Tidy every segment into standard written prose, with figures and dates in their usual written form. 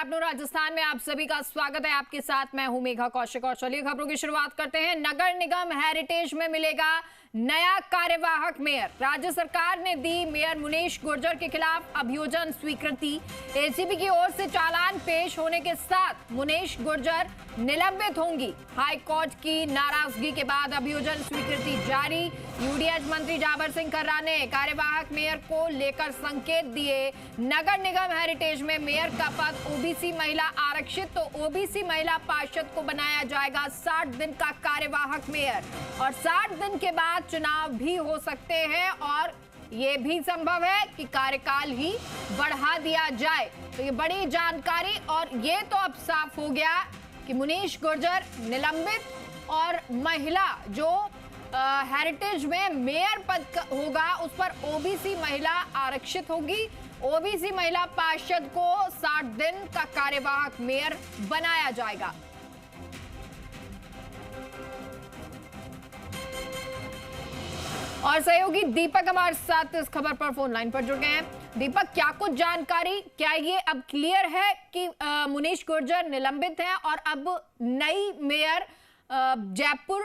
आपनो राजस्थान में आप सभी का स्वागत है। आपके साथ मैं हूं मेघा कौशिक और चलिए खबरों की शुरुआत करते हैं। नगर निगम हेरिटेज में मिलेगा नया कार्यवाहक मेयर। राज्य सरकार ने दी मेयर मुनीश गुर्जर के खिलाफ अभियोजन स्वीकृति। एसीबी की ओर से चालान पेश होने के साथ मुनीश गुर्जर निलंबित होंगी। हाई कोर्ट की नाराजगी के बाद अभियोजन स्वीकृति जारी। यूडीएच मंत्री जाबर सिंह खर्रा ने कार्यवाहक मेयर को लेकर संकेत दिए। नगर निगम हेरिटेज में मेयर का पद ओबीसी महिला आरक्षित, तो ओबीसी महिला पार्षद को बनाया जाएगा 60 दिन का कार्यवाहक मेयर और 60 दिन के बाद चुनाव भी हो सकते हैं और ये भी संभव है कि कार्यकाल ही बढ़ा दिया जाए। तो ये बड़ी जानकारी और ये तो अब साफ हो गया कि मुनीश गुर्जर निलंबित और महिला जो हेरिटेज में मेयर पद होगा उस पर ओबीसी महिला आरक्षित होगी। ओबीसी महिला पार्षद को 60 दिन का कार्यवाहक मेयर बनाया जाएगा। और सहयोगी दीपक हमारे साथ इस खबर पर फोन लाइन पर जुड़ गए हैं। दीपक, क्या कुछ जानकारी, क्या ये अब क्लियर है कि मुनीश गुर्जर निलंबित हैं और अब नई मेयर जयपुर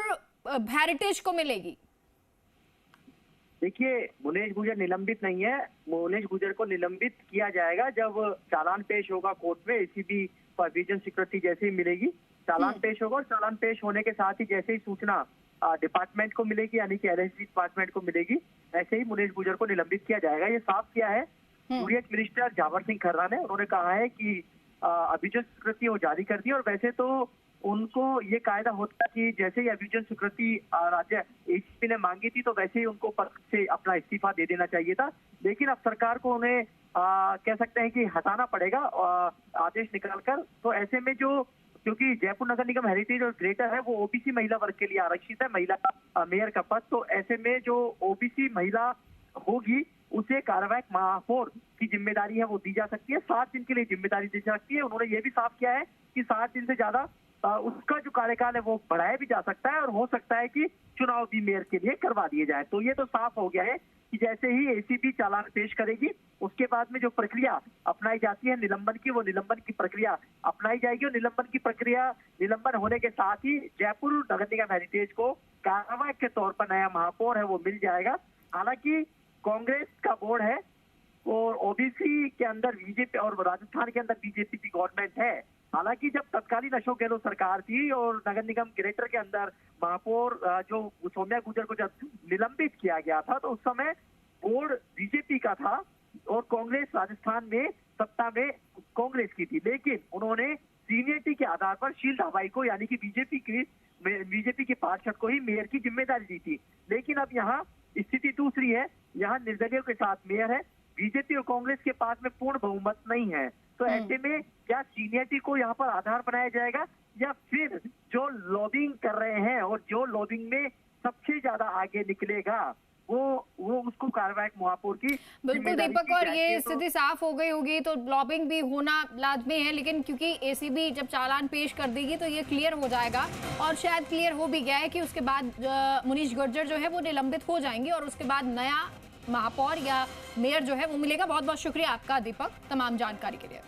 हेरिटेज को मिलेगी? देखिए, मुनीश गुर्जर निलंबित नहीं है। मुनीश गुर्जर को निलंबित किया जाएगा जब चालान पेश होगा कोर्ट में। एसीबी को अभियोजन स्वीकृति जैसे ही मिलेगी, चालान पेश होगा और चालान पेश होने के साथ ही जैसे ही सूचना डिपार्टमेंट को मिलेगी, यानी कि एलएसडी डिपार्टमेंट को मिलेगी, ऐसे ही मुनीश गुर्जर को निलंबित किया जाएगा। ये साफ किया है यूडीएच मिनिस्टर जाबर सिंह खर्रा ने। उन्होंने कहा है कि अभियोजन स्वीकृति वो जारी कर दी और वैसे तो उनको ये कायदा होता है कि जैसे ही अभियोजन स्वीकृति राज्य एसीपी ने मांगी थी तो वैसे ही उनको पद से अपना इस्तीफा दे देना चाहिए था, लेकिन अब सरकार को उन्हें कह सकते हैं कि हटाना पड़ेगा आदेश निकालकर। तो ऐसे में जो, क्योंकि जयपुर नगर निगम हेरिटेज और ग्रेटर है वो ओबीसी महिला वर्ग के लिए आरक्षित है, महिला मेयर का पद, तो ऐसे में जो ओबीसी महिला होगी उसे कार्यवाहक महापौर की जिम्मेदारी है वो दी जा सकती है। 7 दिन के लिए जिम्मेदारी दी जा सकती है। उन्होंने ये भी साफ किया है कि 7 दिन से ज्यादा उसका जो कार्यकाल है वो बढ़ाया भी जा सकता है और हो सकता है कि चुनाव भी मेयर के लिए करवा दिए जाए। तो ये तो साफ हो गया है कि जैसे ही एसीबी चालान पेश करेगी उसके बाद में जो प्रक्रिया अपनाई जाती है निलंबन की, वो निलंबन की प्रक्रिया अपनाई जाएगी और निलंबन होने के साथ ही जयपुर नगर निगम हेरिटेज को कार्यवाहक के तौर पर नया महापौर है वो मिल जाएगा। हालांकि कांग्रेस का बोर्ड है और ओबीसी के अंदर बीजेपी और राजस्थान के अंदर बीजेपी की गवर्नमेंट है। हालांकि जब तत्कालीन अशोक गहलोत सरकार थी और नगर निगम ग्रेटर के अंदर महापौर जो सौम्या गुर्जर को जब निलंबित किया गया था तो उस समय बोर्ड बीजेपी का था और कांग्रेस राजस्थान में सत्ता में कांग्रेस की थी, लेकिन उन्होंने सीनियरिटी के आधार पर शील हवाई को, यानी कि बीजेपी के पार्षद को ही मेयर की जिम्मेदारी दी थी। लेकिन अब यहाँ स्थिति दूसरी है, यहाँ निर्दलीयों के साथ मेयर है, बीजेपी और कांग्रेस के पास में पूर्ण बहुमत नहीं है। तो ऐसे में क्या सीनियरिटी को यहाँ पर आधार बनाया जाएगा या फिर जो लॉबिंग कर रहे हैं और जो लॉबिंग में सबसे ज्यादा आगे निकलेगा वो उसको कार्यवाहक महापौर की बिल्कुल दीपक, और ये स्थिति साफ हो गई होगी तो लॉबिंग भी होना लाजमी है, लेकिन क्योंकि एसीबी जब चालान पेश कर देगी तो ये क्लियर हो जाएगा और शायद क्लियर हो भी गया है कि उसके बाद मुनीश गुर्जर जो है वो निलंबित हो जाएंगे और उसके बाद नया महापौर या मेयर जो है वो मिलेगा। बहुत बहुत शुक्रिया आपका दीपक तमाम जानकारी के लिए।